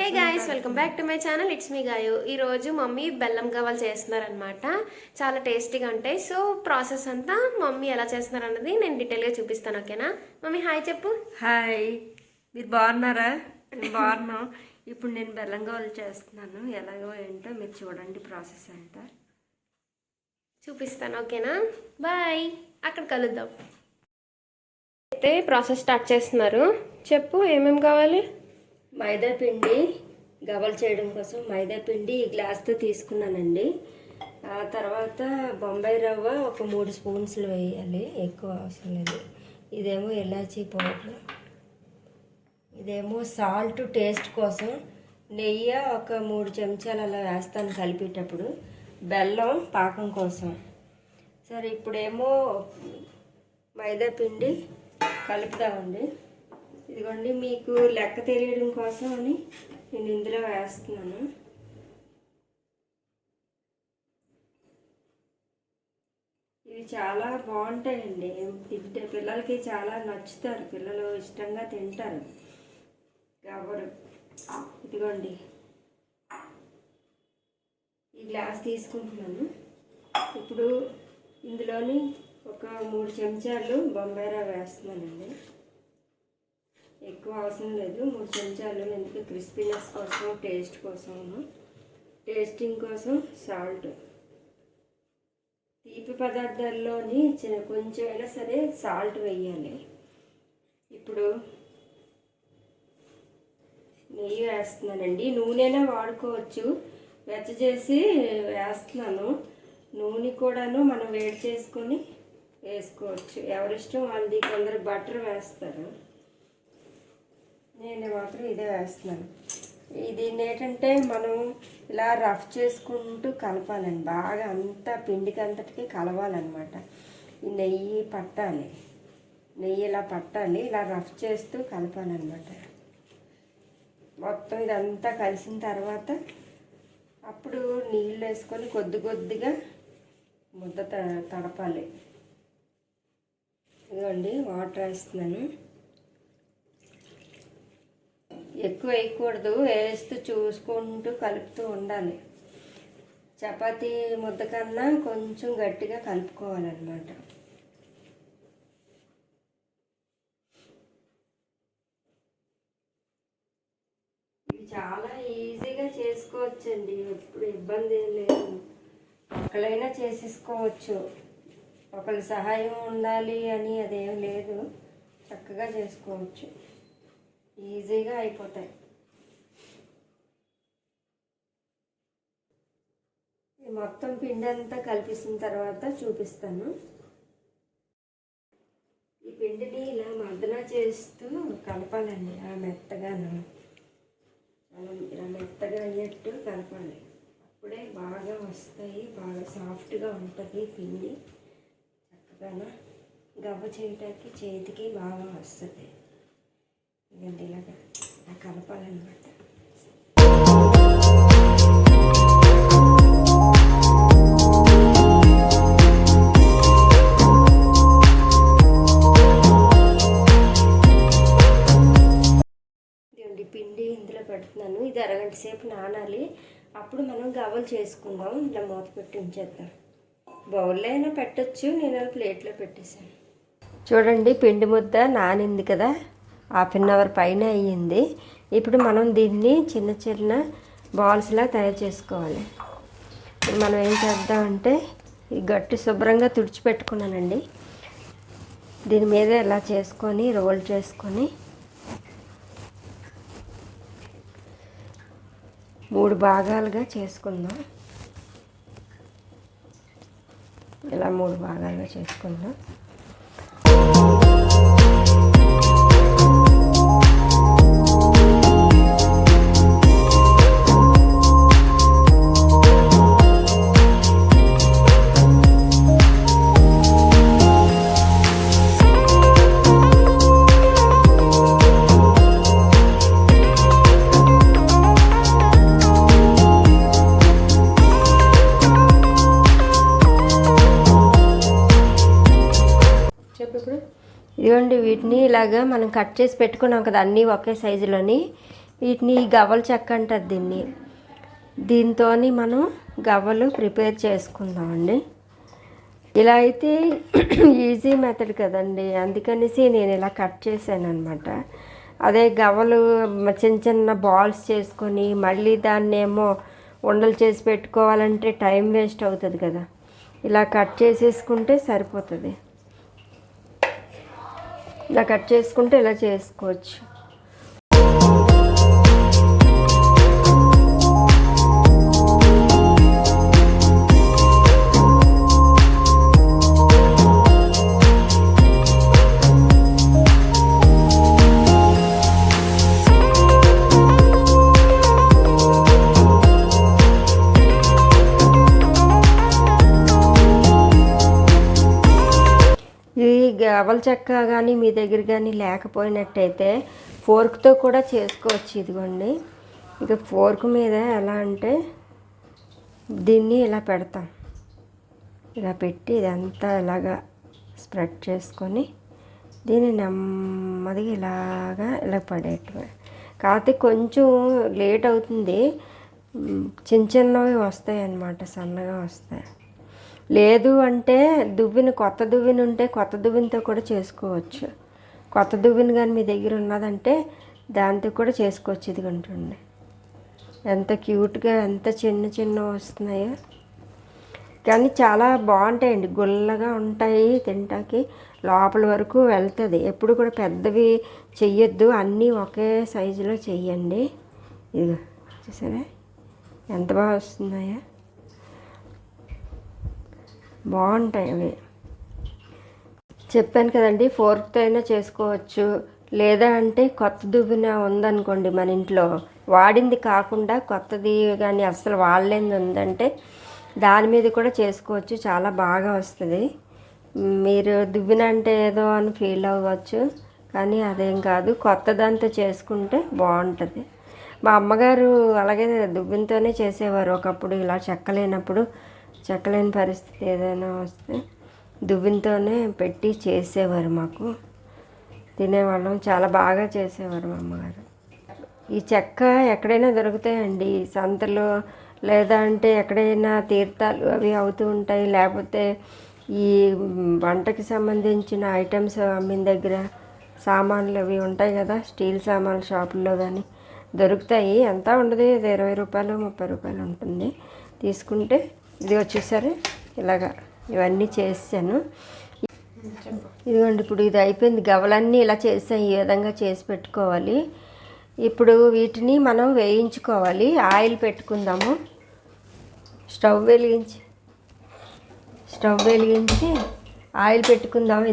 Hey guys, welcome back to my channel. It's me Gayu. ఈరోజు mummy బెల్లం గవ్వలు చేస్తున్నారనమాట. చాలా టేస్టీగా ఉంటాయి. సో ప్రాసెస్ అంతా మమ్మీ ఎలా చేస్తున్నారు అన్నది నేను డీటెయిల్గా చూపిస్తాను. ఓకేనా మమ్మీ? హాయ్ చెప్పు. హాయ్, మీరు బాగున్నారా? బాగున్నాం. ఇప్పుడు నేను బెల్లం గవ్వలు చేస్తున్నాను. ఎలాగో ఏంటో మీరు చూడండి, ప్రాసెస్ అంతా చూపిస్తాను. ఓకేనా, బాయ్. అక్కడ కలుద్దాం. అయితే ప్రాసెస్ స్టార్ట్ చేస్తున్నారు. చెప్పు ఏమేమి కావాలి? మైదా పిండి గవ్వలు చేయడం కోసం మైదా పిండి ఈ గ్లాస్తో తీసుకున్నానండి. ఆ తర్వాత బొంబాయి రవ్వ ఒక 3 స్పూన్స్లు వేయాలి, ఎక్కువ అవసరం లేదు. ఇదేమో ఇలాచీ పౌడర్, ఇదేమో సాల్ట్ టేస్ట్ కోసం, నెయ్యి ఒక 3 చెంచాలు అలా వేస్తాను కలిపేటప్పుడు, బెల్లం పాకం కోసం. సరే ఇప్పుడేమో మైదా పిండి కలుపుదామండి. ఇదిగోండి, మీకు లెక్క తెలియడం కోసం అని నేను ఇందులో వేస్తున్నాను. ఇవి చాలా బాగుంటాయండి, తింటే పిల్లలకి చాలా నచ్చుతారు, పిల్లలు ఇష్టంగా తింటారు. గవ్వలు ఇదిగోండి, ఈ గ్లాస్ తీసుకుంటున్నాను. ఇప్పుడు ఇందులోని ఒక 3 చెంచాలు బొంబాయి రవ్వ వేస్తున్నానండి. ఎక్కువ అవసరం లేదు, 3 చెంచాలు. ఎందుకు క్రిస్పీనెస్ కోసం, టేస్ట్ కోసం, టేస్టింగ్ కోసం సాల్ట్. తీపి పదార్థాల్లోని కొంచెం అయినా సరే సాల్ట్ వేయాలి. ఇప్పుడు నెయ్యి వేస్తున్నానండి. నూనెనే వాడుకోవచ్చు, వెచ్చ చేసి వేస్తున్నాను. నూనె కూడాను మనం వేడి చేసుకొని వేసుకోవచ్చు, ఎవరిష్టం వాళ్ళది. కొందరు బటర్ వేస్తారు, నేను మాత్రం ఇదే వేస్తున్నాను. దీన్ని ఏంటంటే మనం ఇలా రఫ్ చేసుకుంటూ కలపాలండి, బాగా అంతా పిండికి అంతటికి కలవాలన్నమాట. ఈ నెయ్యి పట్టాలి, నెయ్యి ఇలా పట్టాలి, ఇలా రఫ్ చేస్తూ కలపాలన్నమాట. మొత్తం ఇదంతా కలిసిన తర్వాత అప్పుడు నీళ్ళు వేసుకొని కొద్ది కొద్దిగా ముద్ద తడపాలి. ఇదిగోండి, వాటర్ వేస్తున్నాను. ఎక్కువ వేయకూడదు, వేస్తూ చూసుకుంటూ కలుపుతూ ఉండాలి. చపాతీ ముద్ద కన్నా కొంచెం గట్టిగా కలుపుకోవాలన్నమాట. ఇవి చాలా ఈజీగా చేసుకోవచ్చండి, ఎప్పుడు ఇబ్బంది ఏం లేదు. ఒకళ్ళైనా చేసేసుకోవచ్చు, ఒకళ్ళ సహాయం ఉండాలి అని అదేం లేదు, చక్కగా చేసుకోవచ్చు, ఈజీగా అయిపోతాయి. మొత్తం పిండి అంతా కలిపేసిన తర్వాత చూపిస్తాను. ఈ పిండిని ఇలా మర్దన చేస్తూ కలపాలండి, మెత్తగాను, ఇలా మెత్తగా అయ్యేట్టు కలపాలి. అప్పుడే బాగా వస్తాయి, బాగా సాఫ్ట్గా ఉంటుంది పిండి. చక్కగా గవ్వ చేయటానికి చేతికి బాగా వస్తుంది. ఇదండి, ఇలాగా కలపాలన్నమాట. ఇదండి పిండి ఇందులో పెడుతున్నాను. ఇది అరగంట సేపు నానాలి, అప్పుడు మనం గవ్వలు చేసుకుందాం. ఇలా మూత పెట్టి ఉంచేద్దాం. బౌల్లో అయినా పెట్టచ్చు, నేను ప్లేట్లో పెట్టేశాను. చూడండి, పిండి ముద్ద నానింది కదా, 1/2 అవర్ పైన అయ్యింది. ఇప్పుడు మనం దీన్ని చిన్న చిన్న బాల్స్లా తయారు చేసుకోవాలి. ఇప్పుడు మనం ఏం చేద్దామంటే, ఈ గట్టి శుభ్రంగా తుడిచిపెట్టుకున్నానండి. దీని మీద ఇలా చేసుకొని రోల్ చేసుకొని 3 భాగాలుగా చేసుకుందాం. ఇలా 3 భాగాలుగా చేసుకుందాం. ఇదిగోండి, వీటిని ఇలాగా మనం కట్ చేసి పెట్టుకున్నాం కదా, అన్నీ ఒకే సైజులోని. వీటిని గవ్వల చెక్క అంటారు దీన్ని. దీంతో మనం గవ్వలు ప్రిపేర్ చేసుకుందామండి. ఇలా అయితే ఈజీ మెథడ్ కదండి, అందుకనేసి నేను ఇలా కట్ చేశాను అనమాట. అదే గవ్వలు చిన్న చిన్న బాల్స్ చేసుకొని మళ్ళీ దాన్ని ఏమో ఉండలు చేసి పెట్టుకోవాలంటే టైం వేస్ట్ అవుతుంది కదా. ఇలా కట్ చేసేసుకుంటే సరిపోతుంది. ఇలా కట్ చేసుకుంటే ఇలా చేసుకోవచ్చు. ఈ గవ్వల చెక్క కానీ మీ దగ్గర కానీ లేకపోయినట్టయితే ఫోర్క్తో కూడా చేసుకోవచ్చు. ఇదిగోండి, ఇక ఫోర్క్ మీద ఎలా అంటే దీన్ని ఇలా పెడతాం. ఇలా పెట్టి ఇదంతా ఇలాగా స్ప్రెడ్ చేసుకొని దీన్ని నెమ్మదిగా ఇలా పడేయటమే. కాకపోతే కొంచెం లేట్ అవుతుంది, చిన్న చిన్నవి వస్తాయి అన్నమాట, సన్నగా వస్తాయి. లేదు అంటే కొత్త దువ్విన ఉంటే కొత్త దువ్వినతో కూడా చేసుకోవచ్చు. కొత్త దువ్విన కానీ మీ దగ్గర ఉన్నదంటే దాంతో కూడా చేసుకోవచ్చు. ఇది కొంటుండే ఎంత క్యూట్గా ఎంత చిన్న చిన్న వస్తున్నాయో, కానీ చాలా బాగుంటాయండి. గుల్లగా ఉంటాయి, తింటాకి లోపల వరకు వెళ్తుంది. ఎప్పుడు కూడా పెద్దవి చెయ్యొద్దు, అన్నీ ఒకే సైజులో చెయ్యండి. ఇదిగో చూసారా ఎంత బాగా వస్తున్నాయో, బాగుంటాయి అవి. చెప్పాను కదండి, ఫోర్క్తో అయినా చేసుకోవచ్చు. లేదా అంటే కొత్త దువ్విన ఉందనుకోండి మన ఇంట్లో, వాడింది కాకుండా కొత్తది కానీ అస్సలు వాడలేనిది ఉందంటే దాని మీద కూడా చేసుకోవచ్చు. చాలా బాగా వస్తుంది. మీరు దువ్విన అంటే ఏదో అని ఫీల్ అవ్వచ్చు, కానీ అదేం కాదు, కొత్త దాంతో చేసుకుంటే బాగుంటుంది. మా అమ్మగారు అలాగే దువ్వినతోనే చేసేవారు ఒకప్పుడు. ఇలా చెక్కలేని పరిస్థితి ఏదైనా వస్తే దువ్వినతోనే పెట్టి చేసేవారు, మాకు తినేవాళ్ళం. చాలా బాగా చేసేవారు మా అమ్మగారు. ఈ చెక్క ఎక్కడైనా దొరుకుతాయండి, సంతలో, లేదా అంటే ఎక్కడైనా తీర్థాలు అవి అవుతూ ఉంటాయి. లేకపోతే ఈ వంటకి సంబంధించిన ఐటమ్స్ అమ్మిన దగ్గర సామాన్లు అవి ఉంటాయి కదా, స్టీల్ సామాన్లు షాపుల్లో కానీ దొరుకుతాయి. ఎంత ఉండదు, 20 రూపాయలు 30 రూపాయలు ఉంటుంది. తీసుకుంటే ఇది వచ్చేసరి ఇలాగా ఇవన్నీ చేసాను. ఇదిగోండి, ఇప్పుడు ఇది అయిపోయింది. గవ్వలన్నీ ఇలా చేసాను, ఈ విధంగా చేసి పెట్టుకోవాలి. ఇప్పుడు వీటిని మనం వేయించుకోవాలి. ఆయిల్ పెట్టుకుందాము. స్టవ్ వెలిగించి ఆయిల్ పెట్టుకుందాము.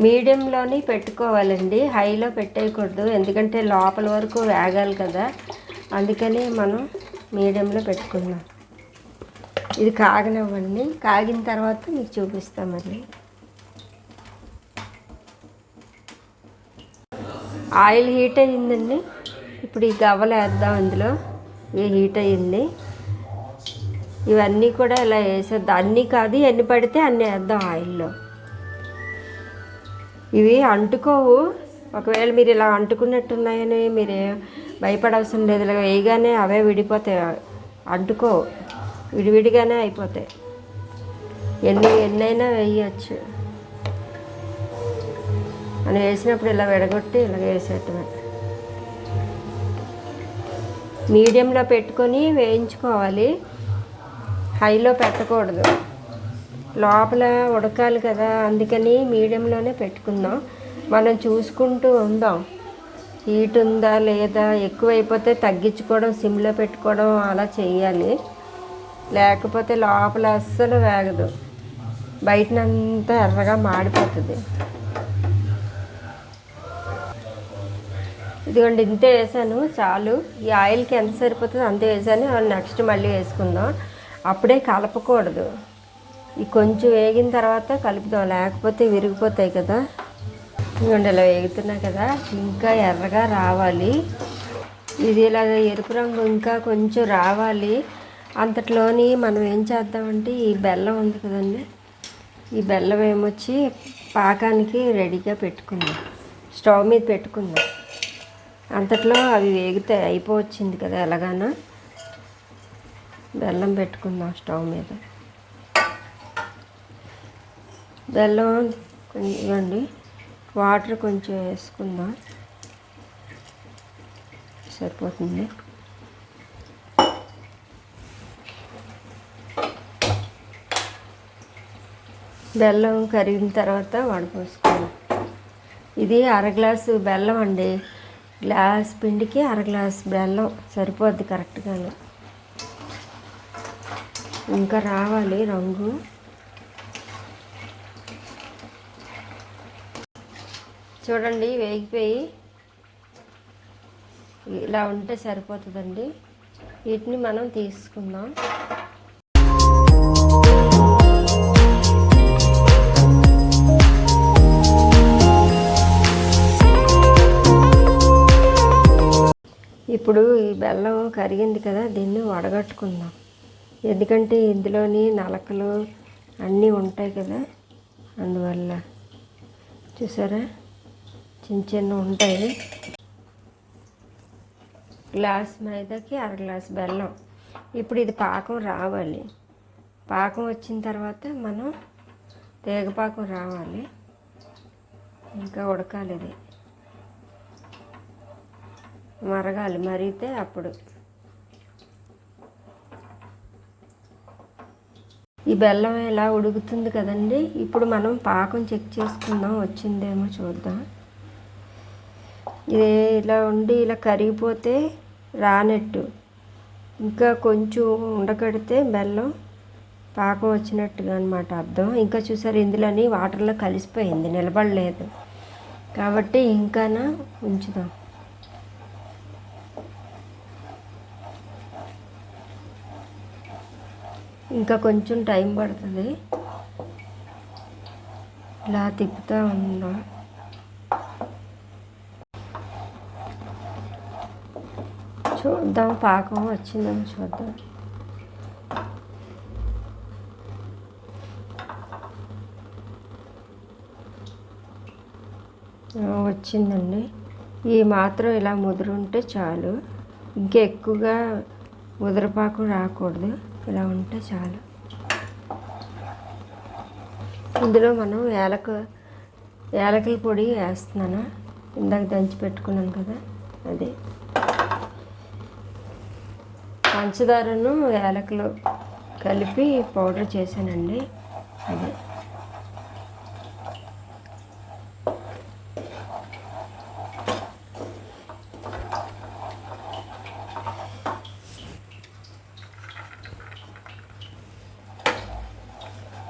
మీడియంలోని పెట్టుకోవాలండి, హైలో పెట్టేయకూడదు, ఎందుకంటే లోపల వరకు వేగాలి కదా. అందుకని మనం మీడియంలో పెట్టుకుందాం. ఇది కాగనివ్వండి, కాగిన తర్వాత మీకు చూపిస్తాం. మళ్ళీ ఆయిల్ హీట్ అయ్యిందండి. ఇప్పుడు ఈ గవ్వలు వేద్దాం ఇందులో. ఇది హీట్ అయ్యింది. ఇవన్నీ కూడా ఇలా వేసేద్దాం. అన్నీ కాదు, ఎన్ని పడితే అన్నీ వేద్దాం ఆయిల్లో. ఇవి అంటుకోవు. ఒకవేళ మీరు ఇలా అంటుకున్నట్టున్నాయని మీరు భయపడవసరం లేదు. ఇలా వేయగానే అవే విడిపోతాయి, అంటుకోవు, విడివిడిగానే అయిపోతాయి. ఎన్నైనా వేయచ్చు. మనం వేసినప్పుడు ఇలా విడగొట్టి ఇలా వేసేటమే. మీడియంలో పెట్టుకొని వేయించుకోవాలి, హైలో పెట్టకూడదు. లోపల ఉడకాలి కదా, అందుకని మీడియంలోనే పెట్టుకుందాం. మనం చూసుకుంటూ ఉందాం, హీట్ ఉందా లేదా. ఎక్కువైపోతే తగ్గించుకోవడం, సిమ్లో పెట్టుకోవడం అలా చేయాలి. లేకపోతే లోపల అస్సలు వేగదు, బయటనంతా ఎర్రగా మాడిపోతుంది. ఇదిగోండి, ఇంతే వేసాను, చాలు. ఈ ఆయిల్కి ఎంత సరిపోతుందో అంతే వేసాను. నెక్స్ట్ మళ్ళీ వేసుకుందాం. అప్పుడే కలపకూడదు, ఈ కొంచెం వేగిన తర్వాత కలుపుదాం, లేకపోతే విరిగిపోతాయి కదా. ఇదిగోండి, ఇలా వేగుతున్నాయి కదా, ఇంకా ఎర్రగా రావాలి. ఇది ఇలా ఎరుపు రంగు ఇంకా కొంచెం రావాలి. అంతట్లోని మనం ఏం చేద్దామంటే ఈ బెల్లం ఉంది కదండి, ఈ బెల్లం ఏమొచ్చి పాకానికి రెడీగా పెట్టుకుందాం. స్టవ్ మీద పెట్టుకుందాం. అంతట్లో అవి వేగితే అయిపోవచ్చింది కదా. ఎలాగానో బెల్లం పెట్టుకుందాం స్టవ్ మీద. బెల్లం ఇవ్వండి, వాటర్ కొంచెం వేసుకుందాం, సరిపోతుంది. బెల్లం కరిగిన తర్వాత వడపోసుకోండి. ఇది అరగ్లాసు బెల్లం అండి. గ్లాస్ పిండికి అరగ్లాసు బెల్లం సరిపోద్ది కరెక్ట్గానే. ఇంకా రావాలి రంగు. చూడండి వేగిపోయి ఇలా ఉంటే సరిపోతుందండి. వీటిని మనం తీసుకుందాం. ఇప్పుడు ఈ బెల్లం కరిగింది కదా, దీన్ని వడగట్టుకుందాం. ఎందుకంటే ఇందులోని నలకలు అన్నీ ఉంటాయి కదా, అందువల్ల. చూసారా, చిన్న చిన్న ఉంటాయి. గ్లాస్ మైదాకి అర గ్లాస్ బెల్లం. ఇప్పుడు ఇది పాకం రావాలి. పాకం వచ్చిన తర్వాత మనం తేగపాకం రావాలి, ఇంకా ఉడకాలి. ఇది మరగాలి, మరిగితే అప్పుడు. ఈ బెల్లం ఇలా ఉడుకుతుంది కదండి. ఇప్పుడు మనం పాకం చెక్ చేసుకుందాం, వచ్చిందేమో చూద్దాం. ఇది ఇలా ఉండి ఇలా కరిగిపోతే రానట్టు, ఇంకా కొంచెం ఉండకడితే బెల్లం పాకం వచ్చినట్టుగా అనమాట అర్థం. ఇంకా చూసారు, ఇందులోని వాటర్లో కలిసిపోయింది, నిలబడలేదు. కాబట్టి ఇంకానా ఉంచుదాం. ఇంకా కొంచెం టైం పడుతుంది. ఇలా తిప్పుతూ ఉన్నాం. చూద్దాం పాకం వచ్చిందేమో చూద్దాం. వచ్చిందండి. ఈ మాత్రం ఇలా ముదురుంటే చాలు, ఇంకా ఎక్కువగా ముదరపాకం రాకూడదు. ఇలా ఉంటే చాలు. ఇందులో మనం యాలకుల పొడి వేస్తున్నాను. ఇందాక దంచి పెట్టుకున్నాను కదా, అదే. పంచదారను యాలకులు కలిపి పౌడర్ చేశానండి, అదే.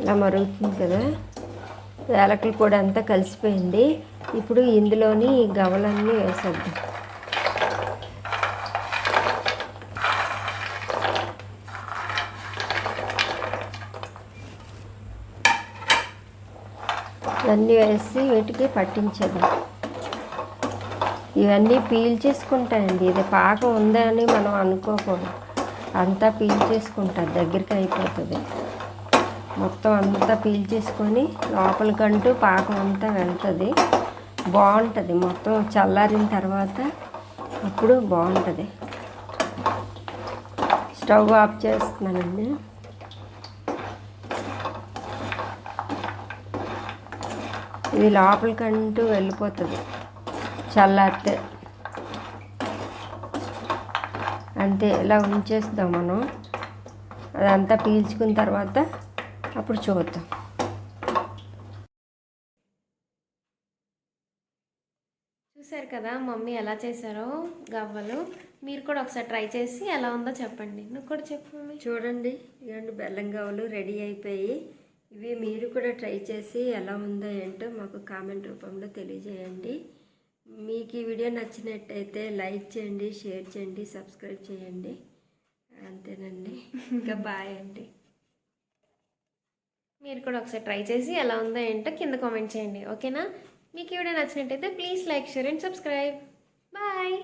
ఇలా మరుగుతుంది కదా, యాలకుల పొడి అంతా కలిసిపోయింది. ఇప్పుడు ఇందులోని గవ్వలన్నీ వేసేద్దాం. ఇవన్నీ వేసి వీటికి పట్టించేద్దాం. ఇవన్నీ పీల్చేసుకుంటాయండి. ఇది పాకం ఉందని మనం అనుకోకూడదు, అంతా పీల్చేసుకుంటుంది, దగ్గరికి అయిపోతుంది. మొత్తం అంతా పీల్చేసుకొని లోపలికంటూ పాకం అంతా వెళ్తుంది. బాగుంటుంది. మొత్తం చల్లారిన తర్వాత అప్పుడు బాగుంటుంది. స్టవ్ ఆఫ్ చేస్తున్నానండి. ఇది లోపలికంటూ వెళ్ళిపోతుంది చల్లారితే. అంతే, ఇలా ఉంచేస్తాం మనం. అదంతా పీల్చుకున్న తర్వాత అప్పుడు చూద్దాం. చూసారు కదా మమ్మీ ఎలా చేశారో గవ్వలు. మీరు కూడా ఒకసారి ట్రై చేసి ఎలా ఉందో చెప్పండి. నువ్వు కూడా చెప్పు మమ్మీ. చూడండి, ఇవన్నీ బెల్లం గవ్వలు రెడీ అయిపోయి. ఇవి మీరు కూడా ట్రై చేసి ఎలా ఉందో ఏంటో మాకు కామెంట్ రూపంలో తెలియజేయండి. మీకు ఈ వీడియో నచ్చినట్టయితే లైక్ చేయండి, షేర్ చేయండి, సబ్స్క్రైబ్ చేయండి. అంతేనండి. ఇంకా బాయ్ అండి. మీరు కూడా ఒకసారి ట్రై చేసి ఎలా ఉందో ఏంటో కింద కామెంట్ చేయండి, ఓకేనా? మీకు ఈ వీడియో నచ్చినట్టయితే please like, share and subscribe. Bye.